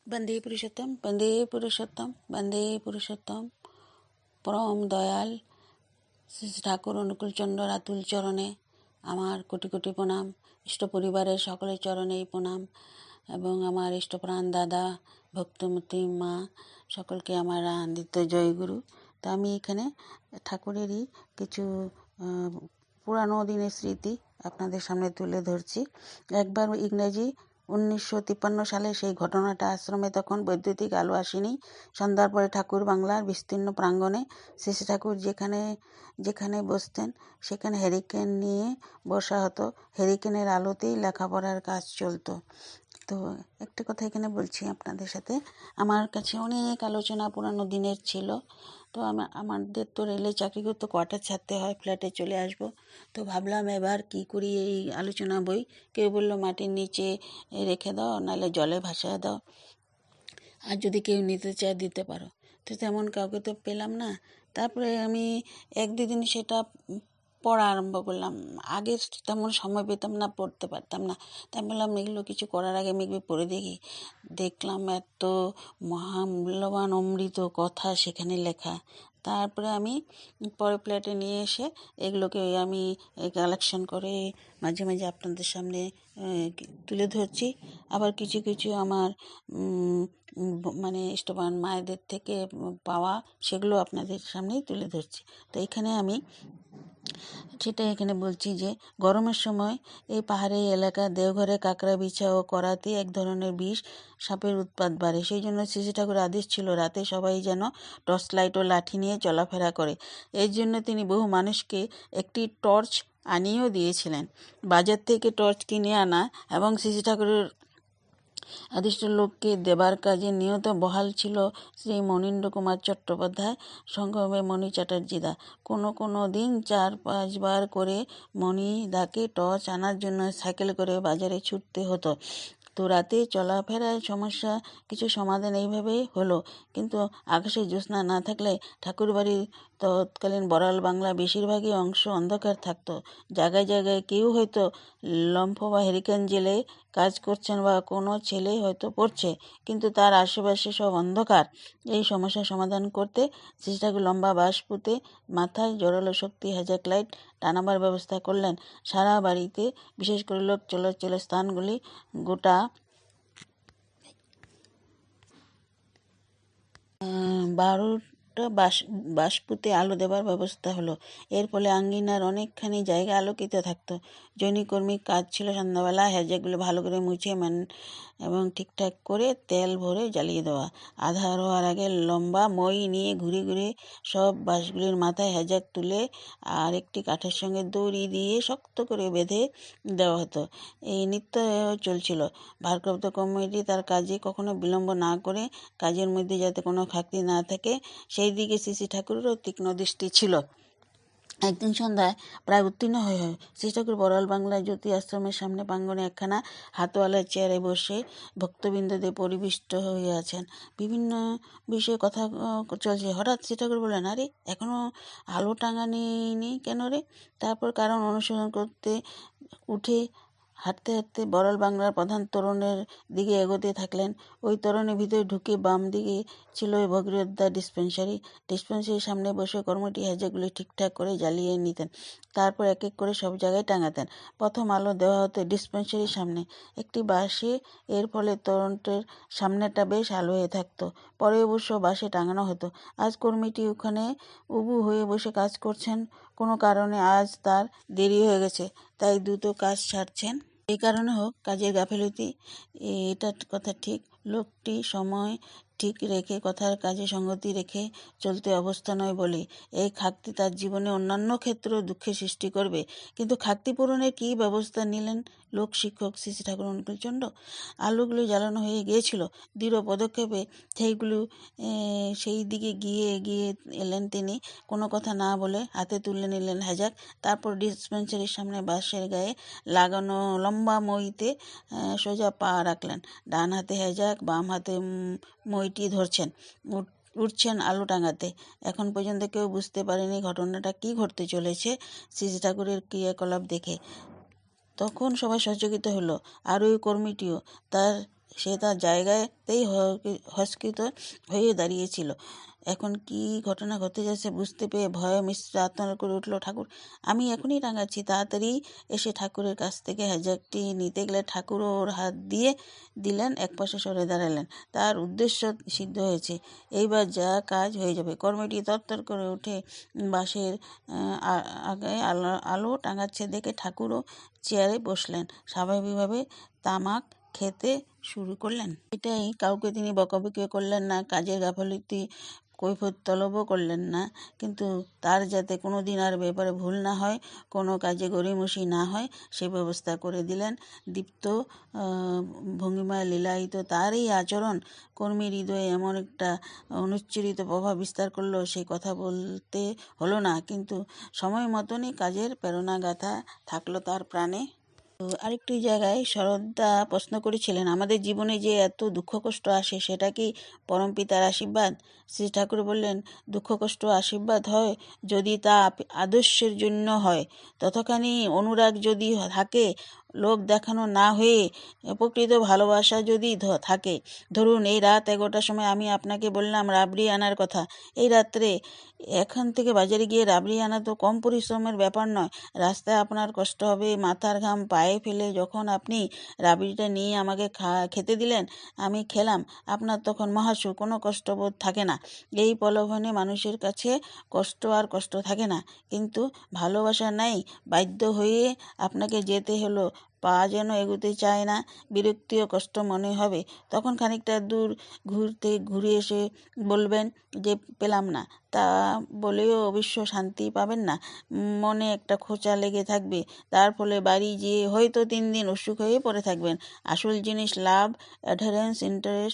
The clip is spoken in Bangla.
বন্দে পুরুষোত্তম, বন্দে পুরুষোত্তম। পরম দয়াল শ্রী ঠাকুর অনুকূলচন্দ্র রাতুল চরণে আমার কোটি কোটি প্রণাম। ইষ্ট পরিবারের সকলের চরণেই প্রণাম এবং আমার ইষ্টপ্রাণ দাদা ভক্তমতী মা সকলকে আমার আনন্দিত জয়গুরু। তা আমি এখানে ঠাকুরেরই কিছু পুরানো দিনের স্মৃতি আপনাদের সামনে তুলে ধরছি। একবার ইংরেজি 1953 সালে সেই ঘটনাটা। আশ্রমে তখন বৈদ্যুতিক আলো আসেনি। সন্ধ্যার পরে ঠাকুর বাংলার বিস্তীর্ণ প্রাঙ্গণে শ্রী ঠাকুর যেখানে যেখানে বসতেন সেখানে হ্যারিকেন নিয়ে বসা হতো। হ্যারিকেনের আলোতেই লেখাপড়ার কাজ চলতো। তো একটা কথা এখানে বলছি আপনাদের সাথে। আমার কাছে অনেক আলোচনা পুরানো দিনের ছিল। তো আমাদের তো রেলে চাকরি করতে কোয়ার্টার ছাড়তে হয়, ফ্ল্যাটে চলে আসব। তো ভাবলাম এবার কি করি এই আলোচনা বই। কেউ বললো মাটির নিচে রেখে দাও, নাহলে জলে ভাসায় দাও, আর যদি কেউ নিতে চায় দিতে পারো। তো তেমন কাউকে তো পেলাম না। তারপরে আমি এক দুদিন সেটা পড়া আরম্ভ করলাম। আগে তেমন সময় পেতাম না, পড়তে পারতাম না। তাই বললাম এগুলো কিছু করার আগে আমি একবার পড়ে দেখি। দেখলাম এত মহামূল্যবান অমৃত কথা সেখানে লেখা। তারপরে আমি পরে প্লেটে নিয়ে এসে এগুলোকে আমি কালেকশন করে মাঝে মাঝে আপনাদের সামনে তুলে ধরছি। আবার কিছু কিছু আমার মানে ইষ্টবান মায়েদের থেকে পাওয়া, সেগুলো আপনাদের সামনেই তুলে ধরছি। তো এখানে আমি এখানে বলছি যে গরমের সময় এই পাহাড়ি এলাকা দেওঘরে কাঁকড়া বিছা ও করাতে এক ধরনের বিষ সাপের উৎপাত বাড়ে। সেই জন্য শ্রী ঠাকুর আদেশ ছিল রাতে সবাই যেন টর্চ লাইট ও লাঠি নিয়ে চলাফেরা করে। এর জন্য তিনি বহু মানুষকে একটি টর্চ আনিয়েও দিয়েছিলেন। বাজার থেকে টর্চ কিনে আনা এবং শ্রী ঠাকুরের আদিষ্ট লোককে দেবার কাজে নিয়ত বহাল ছিল শ্রী মনীন্দ্র কুমার চট্টোপাধ্যায়, সঙ্গমে মণি চ্যাটার্জিদা। কোনো দিন 4-5 বার করে মণিদাকে টর্চ আনার জন্য সাইকেল করে বাজারে ছুটতে হতো। তো রাতে চলাফেরায় সমস্যা কিছু সমাধান এইভাবেই হলো। কিন্তু আকাশে জ্যোৎস্না না থাকলে ঠাকুরবাড়ির তৎকালীন বড়াল বাংলা বেশিরভাগই অংশ অন্ধকার থাকতো। জায়গায় জায়গায় কেউ হয়তো লম্ফ বা হেরিকেন জেলে কাজ করছেন বা কোনো ছেলে হয়তো পড়ছে, কিন্তু তার আশেপাশে সব অন্ধকার। এই সমস্যার সমাধান করতে শ্রী ঠাকুর লম্বা বাঁশ পুঁতে মাথায় জোরালো শক্তি হ্যাজাক লাইট টানাবার ব্যবস্থা করলেন। সারা বাড়িতে, বিশেষ করে লোক চলাচলের স্থানগুলি গোটা 12টা বাঁশপুঁতে আলো দেবার ব্যবস্থা হলো। এর ফলে আঙ্গিনার অনেকখানি জায়গা আলোকিত থাকতো। জৈনিকর্মীর কাজ ছিল সন্ধ্যাবেলা হ্যাজাকগুলো ভালো করে মুছে এবং ঠিকঠাক করে তেল ভরে জ্বালিয়ে দেওয়া। আধার হওয়ার আগে লম্বা মই নিয়ে ঘুরে ঘুরে সব বাঁশগুলির মাথায় হ্যাজাক তুলে আর একটি কাঠের সঙ্গে দড়ি দিয়ে শক্ত করে বেঁধে দেওয়া হতো। এই নিত্য চলছিল। ভারপ্রাপ্ত কমিটি তার কাজে কখনো বিলম্ব না করে কাজের মধ্যে যাতে কোনো খাকতি না থাকে সেই দিকে শ্রী ঠাকুরেরও তীক্ষ্ণ দৃষ্টি ছিল। একদিন সন্ধ্যায় প্রায় উত্তীর্ণ হয়ে শ্রী ঠাকুর বড়াল বাংলায় জ্যোতি আশ্রমের সামনে প্রাঙ্গণে একখানা হাতওয়ালার চেয়ারে বসে ভক্তবৃন্দদের পরিবিষ্ট হয়ে আছেন। বিভিন্ন বিষয়ে কথা চলছে। হঠাৎ শ্রী ঠাকুর বললেন, আরে এখনো আলো টাঙানি কেন রে? তারপর কারণ অনুসরণ করতে উঠে হাঁটতে হাঁটতে বড়াল বাংলার প্রধান তোরণের দিকে এগোতে থাকলেন। ওই তোরণের ভিতরে ঢুকে বাম দিকে ছিল ভগীরথদা ডিসপেন্সারির সামনে বসে কর্মটি হ্যাজাকগুলি ঠিকঠাক করে জ্বালিয়ে নিতেন। তারপর এক এক করে সব জায়গায় টাঙাতেন। প্রথম আলো দেওয়া হতো ডিসপেন্সারির সামনে একটি বাঁশে। এর ফলে তোরণটির সামনেটা বেশ আলো হয়ে থাকতো। পরে অবশ্য বাঁশে টাঙানো হতো। আজ কর্মীটি ওখানে উবু হয়ে বসে কাজ করছেন। কোনো কারণে আজ তার দেরি হয়ে গেছে, তাই দ্রুত কাজ সারছেন। এই কারণে হোক, কাজের গাফিলতি, এটা কথা ঠিক। লোকটি সময় ঠিক রেখে কথার কাজে সঙ্গতি রেখে চলতে অবস্থা নয় বলে এই খাকতি তার জীবনে অন্যান্য ক্ষেত্রেও দুঃখের সৃষ্টি করবে। কিন্তু খাকতি পূরণের কী ব্যবস্থা নিলেন লোক শিক্ষক শ্রী ঠাকুর অনুকূলচন্দ্র? আলোগুলো জ্বালানো হয়ে গিয়েছিল। দৃঢ় পদক্ষেপে সেইগুলো সেই দিকে এগিয়ে এলেন তিনি। কোনো কথা না বলে হাতে তুলে নিলেন হ্যাজাক। তারপর ডিসপেন্সারির সামনে বাঁশের গায়ে লাগানো লম্বা মইতে সোজা পা রাখলেন। ডান হাতে হ্যাজাক, বাম হাতে মইটি ধরছেন, উঠছেন আলো টাঙাতে। এখন পর্যন্ত কেউ বুঝতে পারেনি ঘটনাটা কি ঘটতে চলেছে শ্রী ঠাকুরের ক্রিয়াকলাপ দেখে। তখন সবাই সচকিত হলো, আর ওই কর্মীটিও। তার সে তার জায়গাতেই হস্কৃত হয়ে দাঁড়িয়েছিল। এখন কি ঘটনা ঘটে যাচ্ছে বুঝতে পেরে ভয়ে মিশ্র আত্মনাদ করে উঠল, ঠাকুর আমি এখনই টাঙাচ্ছি, তাড়াতাড়ি এসে ঠাকুরের কাছ থেকে হ্যাজাকটি নিতে গেলে ঠাকুর ওর হাত দিয়ে দিলেন, একপাশে সরে দাঁড়ালেন। তার উদ্দেশ্য সিদ্ধ হয়েছে, এইবার যা কাজ হয়ে যাবে। কর্মীটি তরতর করে উঠে বাঁশের আগে আলো টাঙাচ্ছে দেখে ঠাকুরও চেয়ারে বসলেন, স্বাভাবিকভাবে তামাক খেতে শুরু করলেন। এটাই কাউকে তিনি বকাবকি করলেন না, কাজের গাফিলতি কৈফিয়ত তলবও করলেন না, কিন্তু তার যাতে কোনো দিন আর ব্যাপারে ভুল না হয়, কোনো কাজে গড়িমসি না হয়, সে ব্যবস্থা করে দিলেন। দীপ্ত ভঙ্গিমায় লীলায়িত তার এই আচরণ কর্মীর হৃদয়ে এমন একটা অনুচ্চারিত প্রভাব বিস্তার করলো, সেই কথা বলতে হলো না, কিন্তু সময় মতনই কাজের প্রেরণা গাথা থাকলো তার প্রাণে। আরেকটি জায়গায় শরৎদা প্রশ্ন করেছিলেন, আমাদের জীবনে যে এত দুঃখ কষ্ট আসে সেটা কি পরমপিতার আশীর্বাদ? শ্রী ঠাকুর বললেন, দুঃখ কষ্ট আশীর্বাদ হয় যদি তা আদর্শের জন্য হয়। ততখানি অনুরাগ যদি থাকে, লোক দেখানো না হয়ে প্রকৃত ভালোবাসা যদি থাকে। ধরুন এই রাত 11টার সময় আমি আপনাকে বললাম রাবড়ি আনার কথা। এই রাত্রে এখান থেকে বাজারে গিয়ে রাবড়ি আনা তো কম পরিশ্রমের ব্যাপার নয়। রাস্তায় আপনার কষ্ট হবে, মাথার ঘাম পায়ে ফেলে যখন আপনি রাবড়িটা নিয়ে আমাকে খেতে দিলেন, আমি খেলাম, আপনার তখন মহাসুখ, কোনো কষ্টবোধ থাকে না। এই প্রলোভনে মানুষের কাছে কষ্ট আর কষ্ট থাকে না, কিন্তু ভালোবাসা নাই, বাধ্য হয়ে আপনাকে যেতে হলো, পা যেন এগোতে চায় না, বিরক্তি ও কষ্ট মনে হবে। তখন খানিকটা দূর ঘুরে এসে বলবেন যে পেলাম না, তা বলেও অবশ্য শান্তি পাবেন না, মনে একটা খোঁচা লেগে থাকবে। তার ফলে বাড়ি যেয়ে হয়তো 3 দিন অসুখ হয়ে পড়ে থাকবেন। আসল জিনিস লাভ, অ্যাডারেন্স, ইন্টারেস্ট,